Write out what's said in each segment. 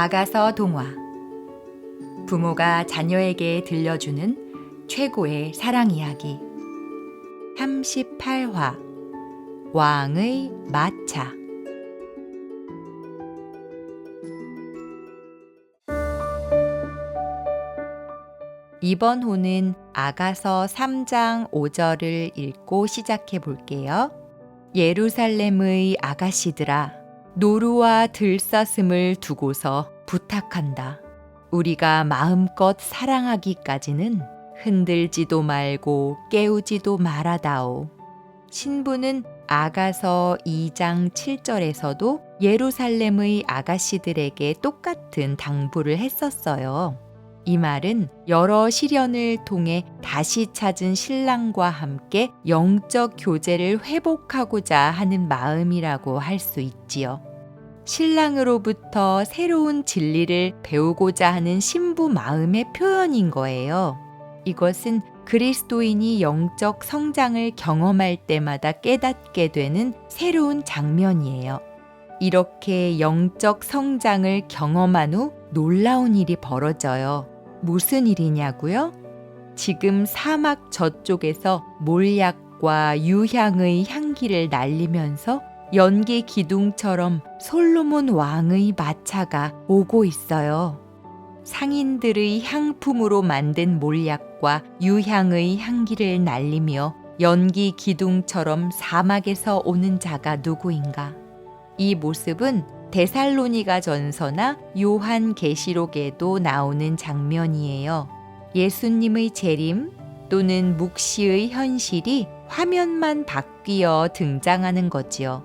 아가서 동화. 부모가 자녀에게 들려주는 최고의 사랑 이야기. 38화 왕의 마차. 이번 호는 아가서 3장 5절을 읽고 시작해 볼게요. 예루살렘의 아가씨들아, 노루와 들사슴을 두고서 부탁한다. 우리가 마음껏 사랑하기까지는 흔들지도 말고 깨우지도 말아다오. 신부는 아가서 2장 7절에서도 예루살렘의 아가씨들에게 똑같은 당부를 했었어요. 이 말은 여러 시련을 통해 다시 찾은 신랑과 함께 영적 교제를 회복하고자 하는 마음이라고 할 수 있지요. 신랑으로부터 새로운 진리를 배우고자 하는 신부 마음의 표현인 거예요. 이것은 그리스도인이 영적 성장을 경험할 때마다 깨닫게 되는 새로운 장면이에요. 이렇게 영적 성장을 경험한 후 놀라운 일이 벌어져요. 무슨 일이냐고요? 지금 사막 저쪽에서 몰약과 유향의 향기를 날리면서 연기 기둥처럼 솔로몬 왕의 마차가 오고 있어요. 상인들의 향품으로 만든 몰약과 유향의 향기를 날리며 연기 기둥처럼 사막에서 오는 자가 누구인가? 이 모습은 데살로니가 전서나 요한 계시록에도 나오는 장면이에요. 예수님의 재림 또는 묵시의 현실이 화면만 바뀌어 등장하는 거지요.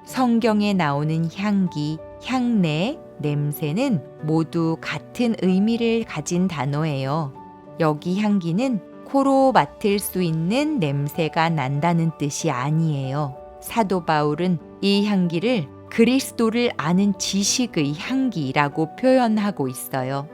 성경에 나오는 향기, 향내, 냄새는 모두 같은 의미를 가진 단어예요. 여기 향기는 코로 맡을 수 있는 냄새가 난다는 뜻이 아니에요. 사도 바울은 이 향기를 그리스도를 아는 지식의 향기라고 표현하고 있어요.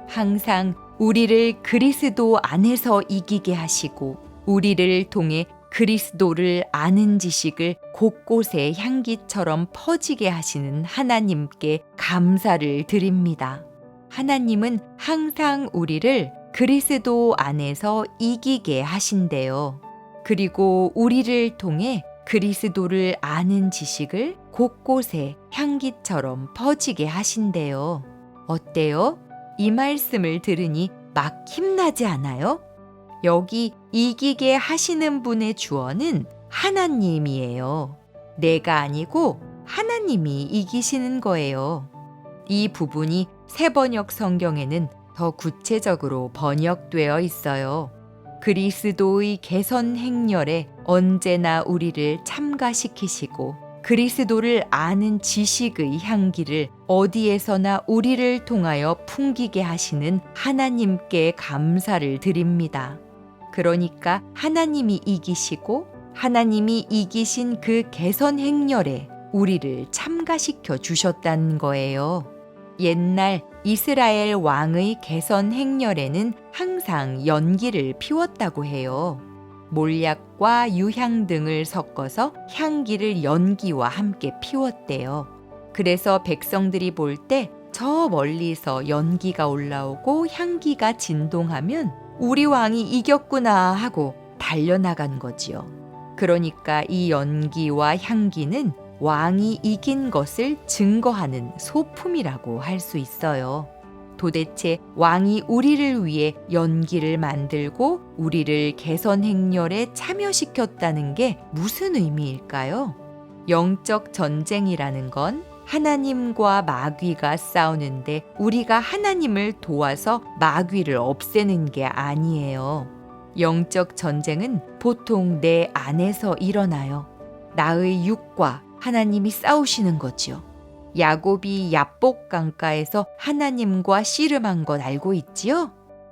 항상 우리를 그리스도 안에서 이기게 하시고 우리를 통해 그리스도를 아는 지식을 곳곳에 향기처럼 퍼지게 하시는 하나님께 감사를 드립니다. 하나님은 항상 우리를 그리스도 안에서 이기게 하신대요. 그리고 우리를 통해 그리스도를 아는 지식을 곳곳에 향기처럼 퍼지게 하신대요. 어때요? 이 말씀을 들으니 막 힘나지 않아요? 여기 이기게 하시는 분의 주어는 하나님이에요. 내가 아니고 하나님이 이기시는 거예요. 이 부분이 새번역 성경에는 더 구체적으로 번역되어 있어요. 그리스도의 개선 행렬에 언제나 우리를 참가시키시고 그리스도를 아는 지식의 향기를 어디에서나 우리를 통하여 풍기게 하시는 하나님께 감사를 드립니다. 그러니까 하나님이 이기시고 하나님이 이기신 그 개선 행렬에 우리를 참가시켜 주셨다는 거예요. 옛날 이스라엘 왕의 개선 행렬에는 항상 연기를 피웠다고 해요. 몰약과 유향 등을 섞어서 향기를 연기와 함께 피웠대요. 그래서 백성들이 볼 때 저 멀리서 연기가 올라오고 향기가 진동하면 우리 왕이 이겼구나 하고 달려나간 거지요. 그러니까 이 연기와 향기는 왕이 이긴 것을 증거하는 소품이라고 할 수 있어요. 도대체 왕이 우리를 위해 연기를 만들고 우리를 개선 행렬에 참여시켰다는 게 무슨 의미일까요? 영적 전쟁이라는 건 하나님과 마귀가 싸우는데 우리가 하나님을 도와서 마귀를 없애는 게 아니에요. 영적 전쟁은 보통 내 안에서 일어나요. 나의 육과 하나님이 싸우시는 거지요. 야곱이 야복 강가에서 하나님과 씨름한 것 알고 있지요?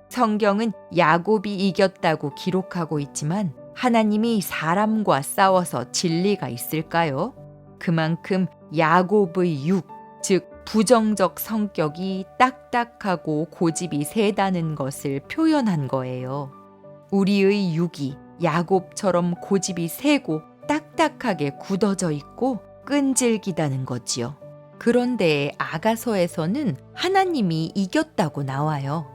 성경은 야곱이 이겼다고 기록하고 있지만 하나님이 사람과 싸워서 진리가 있을까요? 그만큼 야곱의 육, 즉 부정적 성격이 딱딱하고 고집이 세다는 것을 표현한 거예요. 우리의 육이 야곱처럼 고집이 세고 딱딱하게 굳어져 있고 끈질기다는 거지요. 그런데 아가서에서는 하나님이 이겼다고 나와요.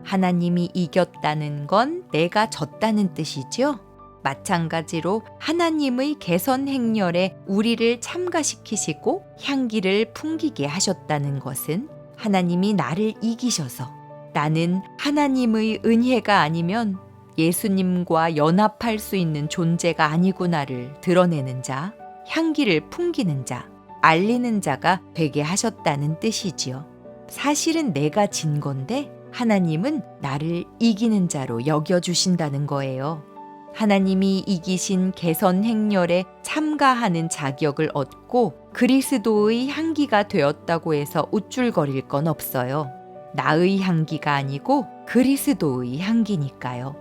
하나님이 이겼다는 건 내가 졌다는 뜻이죠. 마찬가지로 하나님의 개선 행렬에 우리를 참가시키시고 향기를 풍기게 하셨다는 것은 하나님이 나를 이기셔서 나는 하나님의 은혜가 아니면 예수님과 연합할 수 있는 존재가 아니구나를 드러내는 자, 향기를 풍기는 자, 알리는 자가 되게 하셨다는 뜻이지요. 사실은 내가 진 건데 하나님은 나를 이기는 자로 여겨주신다는 거예요. 하나님이 이기신 개선 행렬에 참가하는 자격을 얻고 그리스도의 향기가 되었다고 해서 우쭐거릴 건 없어요. 나의 향기가 아니고 그리스도의 향기니까요.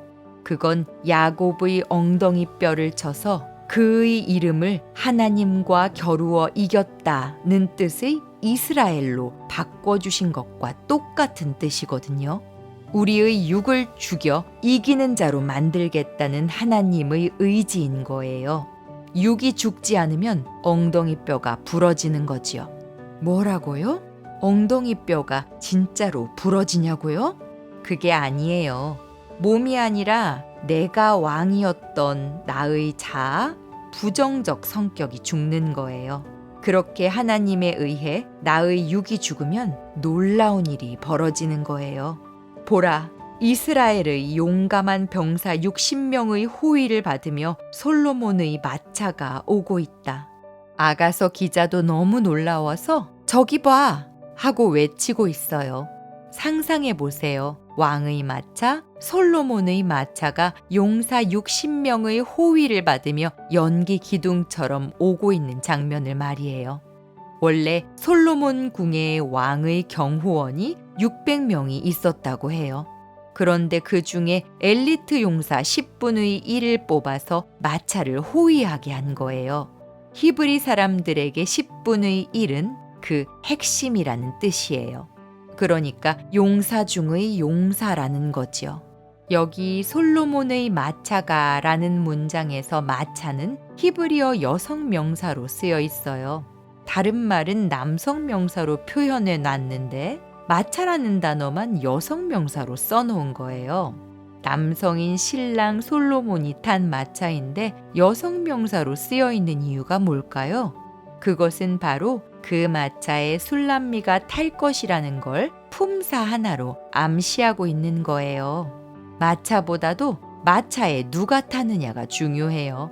그건 야곱의 엉덩이 뼈를 쳐서 그의 이름을 하나님과 겨루어 이겼다는 뜻의 이스라엘로 바꿔주신 것과 똑같은 뜻이거든요. 우리의 육을 죽여 이기는 자로 만들겠다는 하나님의 의지인 거예요. 육이 죽지 않으면 엉덩이 뼈가 부러지는 거지요. 뭐라고요? 엉덩이 뼈가 진짜로 부러지냐고요? 그게 아니에요. 몸이 아니라 내가 왕이었던 나의 자아, 부정적 성격이 죽는 거예요. 그렇게 하나님에 의해 나의 육이 죽으면 놀라운 일이 벌어지는 거예요. 보라, 이스라엘의 용감한 병사 60명의 호위를 받으며 솔로몬의 마차가 오고 있다. 아가서 기자도 너무 놀라워서 저기 봐! 하고 외치고 있어요. 상상해 보세요. 왕의 마차, 솔로몬의 마차가 용사 60명의 호위를 받으며 연기 기둥처럼 오고 있는 장면을 말이에요. 원래 솔로몬 궁에 왕의 경호원이 600명이 있었다고 해요. 그런데 그 중에 엘리트 용사 10분의 1을 뽑아서 마차를 호위하게 한 거예요. 히브리 사람들에게 10분의 1은 그 핵심이라는 뜻이에요. 그러니까 용사 중의 용사라는 거지요. 여기 솔로몬의 마차가 라는 문장에서 마차는 히브리어 여성 명사로 쓰여 있어요. 다른 말은 남성 명사로 표현해 놨는데 마차라는 단어만 여성 명사로 써놓은 거예요. 남성인 신랑 솔로몬이 탄 마차인데 여성 명사로 쓰여 있는 이유가 뭘까요? 그것은 바로 그 마차에 술람미가 탈 것이라는 걸 품사 하나로 암시하고 있는 거예요. 마차보다도 마차에 누가 타느냐가 중요해요.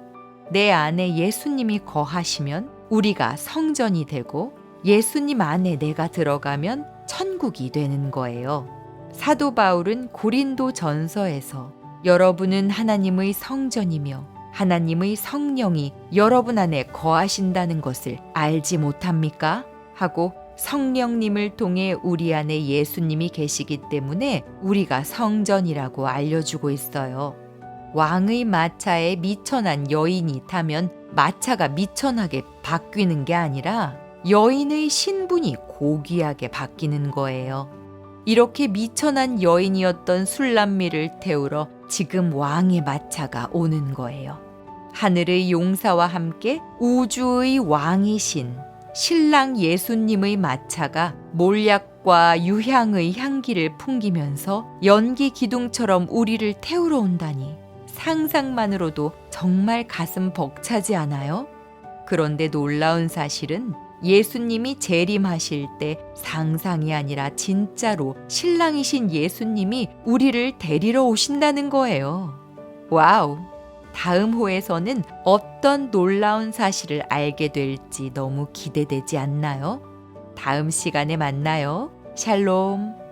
내 안에 예수님이 거하시면 우리가 성전이 되고 예수님 안에 내가 들어가면 천국이 되는 거예요. 사도 바울은 고린도 전서에서 여러분은 하나님의 성전이며 하나님의 성령이 여러분 안에 거하신다는 것을 알지 못합니까? 하고 성령님을 통해 우리 안에 예수님이 계시기 때문에 우리가 성전이라고 알려주고 있어요. 왕의 마차에 미천한 여인이 타면 마차가 미천하게 바뀌는 게 아니라 여인의 신분이 고귀하게 바뀌는 거예요. 이렇게 미천한 여인이었던 술람미를 태우러 지금 왕의 마차가 오는 거예요. 하늘의 용사와 함께 우주의 왕이신 신랑 예수님의 마차가 몰약과 유향의 향기를 풍기면서 연기 기둥처럼 우리를 태우러 온다니 상상만으로도 정말 가슴 벅차지 않아요? 그런데 놀라운 사실은 예수님이 재림하실 때 상상이 아니라 진짜로 신랑이신 예수님이 우리를 데리러 오신다는 거예요. 와우! 다음 호에서는 어떤 놀라운 사실을 알게 될지 너무 기대되지 않나요? 다음 시간에 만나요. 샬롬!